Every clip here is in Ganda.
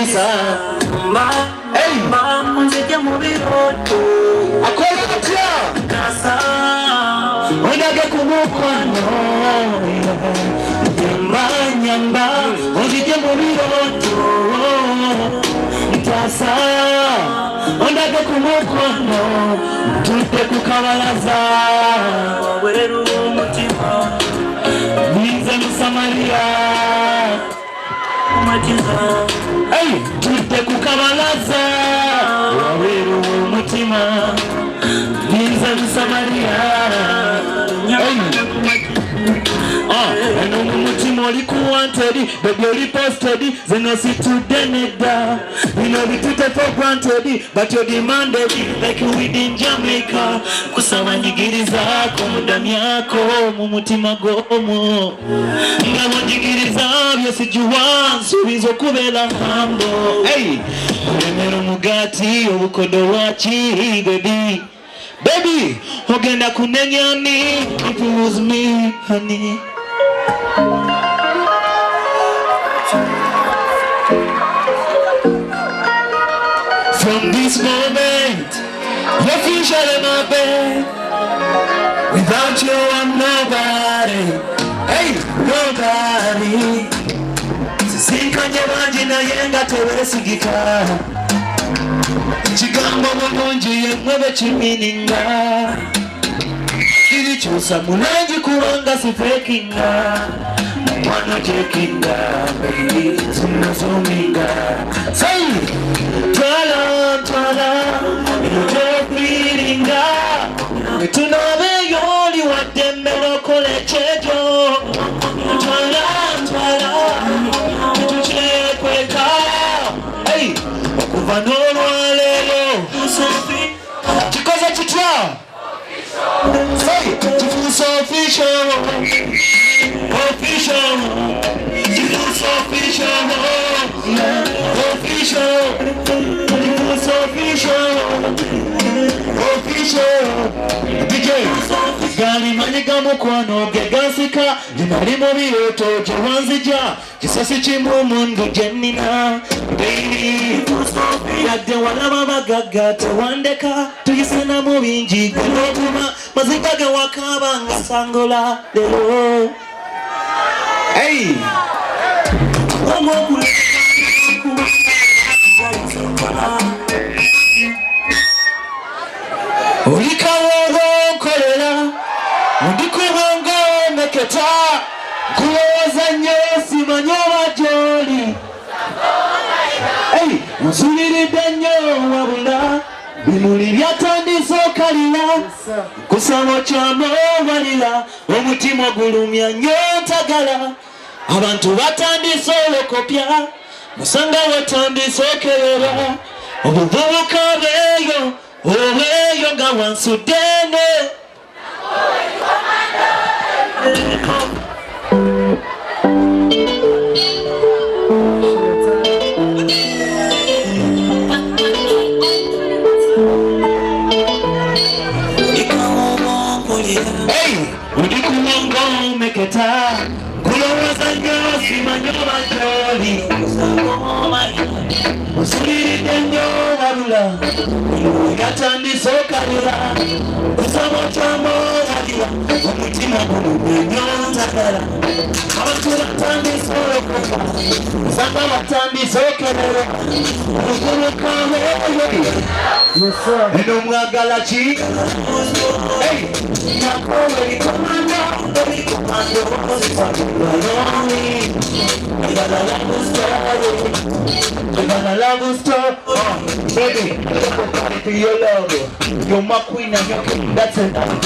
Nahgizika Nzija mu biroto akola atya kasa ondage ku mukwano nyamba nzija mu biroto ntasa ondage ku mukwano tutte ku kabalaza waweru umutima ninze mu Samariya umatiza tutte ku kabalaza waweru umutima ninze mu Samariya and umutima oli ku wanted baby oli posted zeno situde nedda bino bitute for granted but you demanded like we in Jamaica kusaba njigirizaako mudamyako mu mutima gwomu ngabo njigiriza byose juwa nsubiza okubeera hambo ulemera omugati obukodo lwaki baby ogenda kunenya ni if it was me honey. From this moment, your future in my bed. Without you, I'm nobody. Hey, nobody. Sinkanye wanji na yenga tewesigika. Chigambo mulungi yemwe chimininga. Kirikyusa mulungi kubanga sifekinga. Mwana chekinga, baby, sinazominga. Say, twala, twala, ilutokwiringa. Tunabe yoli wademelo kole chejo. Twala, twala, tuchekweka. Hey, okuva n'olwaleero. Kikoze kitya? Say, kifuusa official. Official, you know so official, official, DJ. Gali maniga mukwano gegasika, linali mu biroto gyewanzija, kisasi kimumu ndujenina, baby. Yadde walaba bagagga tewandeka, tuyisena mu bingi galotuma, mazika gewakaba nga sangola lero. Hey! Olikawo nkolera ndikubongo meketa kulowoza nnyo simanyi oba gy'oli. Hey! Nsubiridde nnyo wabula bimuli byatandise okalira kusaba kyamoobalira omutima ogulumya nnyo ntagala abantu batandise olokopya musanga watandise okerera obuvubuka beeyo olweyo nga wansuddeene ndikumongo meketa kulowoza nnyo simanyi oba gy'oli. Nsubiridde nnyo wabula yatandise okalira kusaba okyamoobalira omutima gulumya nnyo ntagala abantu batandise olokoka nsanga batandise okerera obuvubuka beeyo eno mwagala ki Ankole likomando love story. Baby, for your love, you're my queen and your king, that's enough.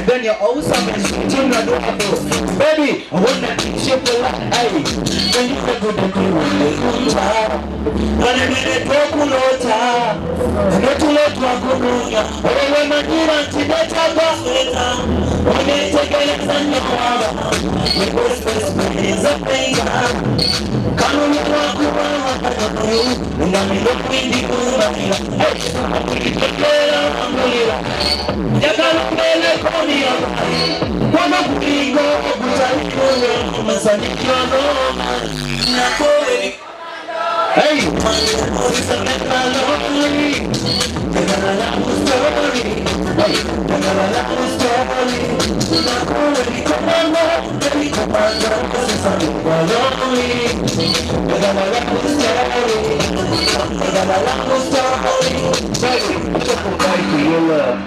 Then you're awesome and you're not doable. Baby, I wanna teach you for life. Hey, then you can go to the when I'm in a proculota, and not to let you go. Oh, when I do not see that I got it, when they take a lesson in the water, the first is a thing. Come on, you walk around. And I'm in the windy room. I'm going to play on the mirror. You're going to play like on the other. One of the go, but I go, I'm a son of your Hey, it's a lonely. Another love story. Hey, another love story. Come on, baby, come on, it's a lonely. Another love story. Another love story. Baby, just for your love.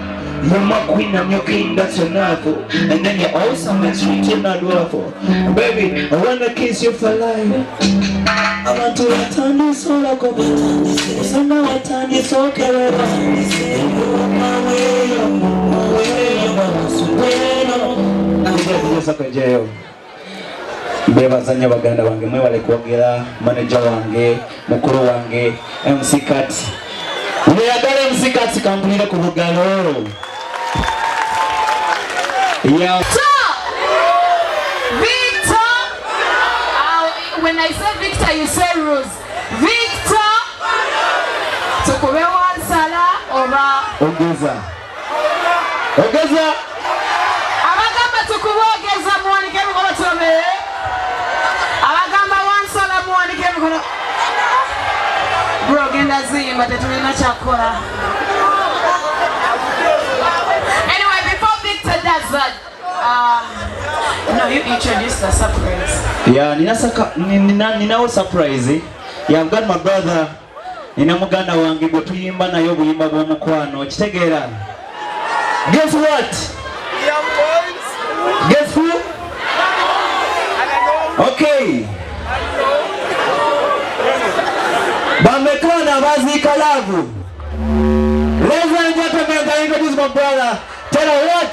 You're my queen, I'm your king, that's your novel. And then you're awesome and sweet, you're not waffle. Baby, I wanna kiss you for life. I want to return this all I go. So now I turn this all care. Bebazanya baganda bange mwe wale kwogera manager wange mukuru wange MC Kat. Ndeyagala MC Kat kampulira ku bugalo. Yeah. Victor. When I say Victor, you say Rose. Victor. Tukube wansala oba. Ogeza. Ogeza. Abagamba tukube ogeza muwanike mikono tume. Abagamba wansala muwanike mikono. Bro, genda zimba tetulina kyakkola. No, you introduced the surprise. Yeah, nina surprise. Yeah, I've got my brother. Nina muganda wange gwe tuyimba nayo obuyimba bw'omukwano. Kitegeera. Guess what? Guess who? Okay. Bamekona bazika lavu. Ladies and gentlemen, I introduce my brother. Terra, what?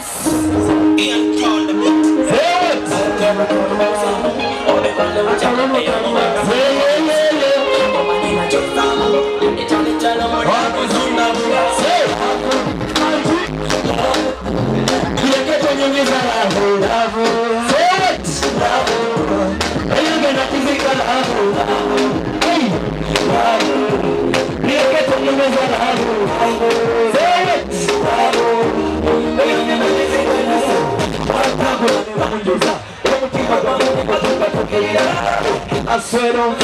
I swear on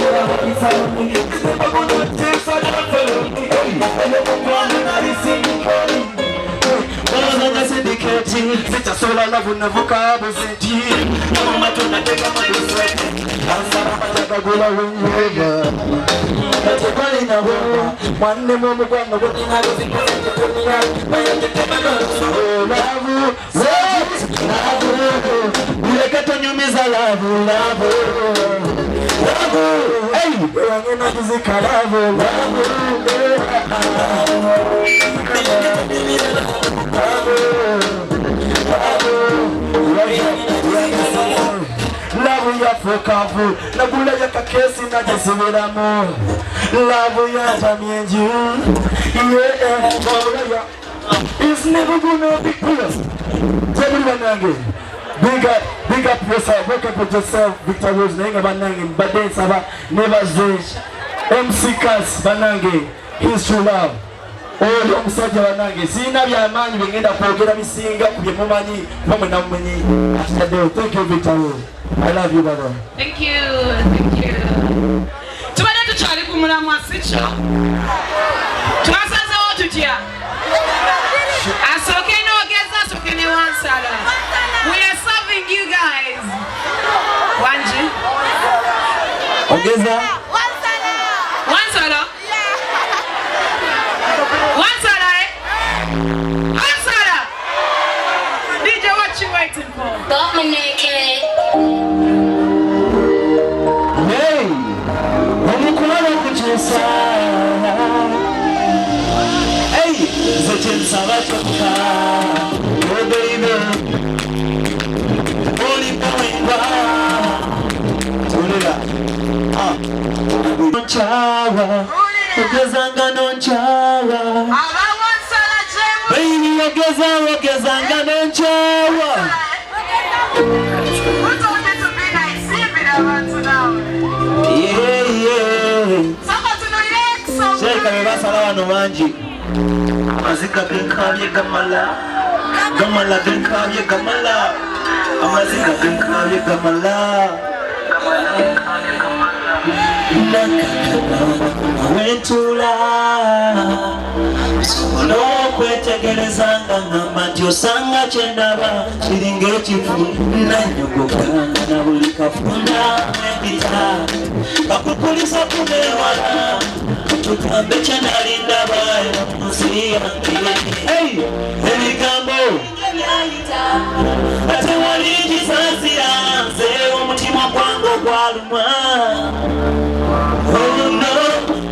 it's never gonna be close. Big up yourself, work up with yourself, Victor Rose, Nenga Banangi, Baden Saba, Never Zage, MC Kas Banangi, his true love. All your Musaja Banangi, see now your man, you end up getting me singing up with your money, woman of money. Thank you, Victor Rose. I love you, brother. Thank you, thank you. Tumada to Charlie Kumula Masicha. Twasaza Otutia. As okay, no, guess that's okay, no answer. We are serving you guys. Wanji. Ogeza. One solo. One solo, eh? One solo. DJ, what you waiting for? Dominic. Hey, omukulala okukyusa. Hey, nze kyensaba kyokka. Oh baby, oli poimba. Tulira. Nonchawa, ogezanga nonchawa. Aba one solo, Jemu. Baby, ogezanga nonchawa. Who told me to be nice? See me that one to now. Yeah. Someone to know your ex. Sheka bebasala wano bangi. Amazika genkabye gamala. Gamala genkabye gamala. Amazika genkabye gamala. Gamala genkabye gamala. wentula sobola okwetegerezanga ngamba nti osanga kyendaba kiringa ekivu nanyogokanga na buli kafunda mwempita bakukulisa kunewala tugambe kyenalindaba munsi yange ebigambo ate wali kisaasira nze omutima gwange gwalumwa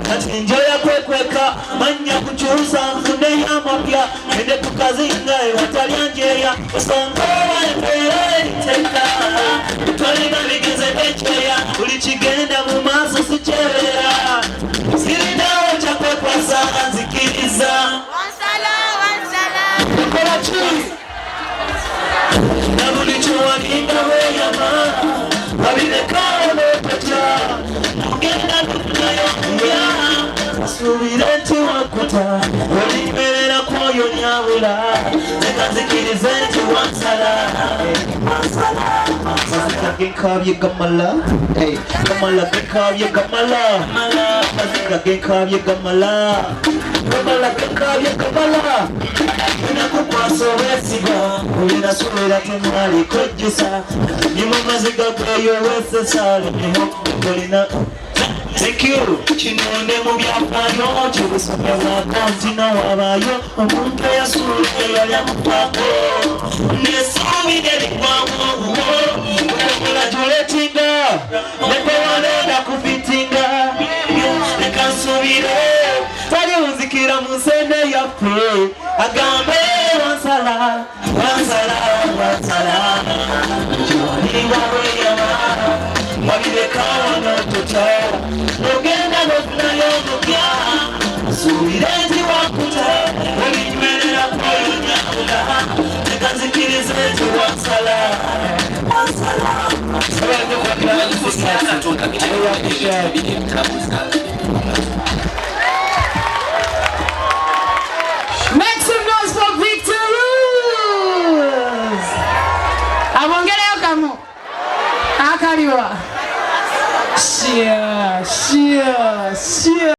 kati njoya kwekweka manya kukyusa nfune yamapya ende tukazinga ewatalya njeya osanga owaembeera eriteka tolina bigeze ekyeya buli kigenda mu maaso sikyebeera sirinawo kyakwekwasa nzikiriza kola ki na buli kyowalinga weyama babirekawo n'opatya ogenda tunayo subira nti wakuta olimberera kwoyo nyabula nekazikirize nti wansala maziga genkabye gamala gamala genkabye gamala maziga genkabye gamala gamala genkabye gamala nakukwasa obwesiga olinasubira temwali kojjusa nimu maziga geyo wesesale nimu olina. Thank you. Chinone mu byafaayo kibusomezako nti nawabaayo omuntu eyasuulire yali amupako nesuubire likwamu okola gyoletinga nekowalenda kufitinga leka nsuubire taliwunzikira mu nsende yaffe agambe wansala wansala wansala kyowalinga bweyama wabirekawo n'otuta ogenda n'ofunayo omupya suubire nti wakuta olinywerera kwoyo nyabula tekazikirize nti wansala Make some noise for Victor Rules. Abongeleyo kamu akaliwa. Shia.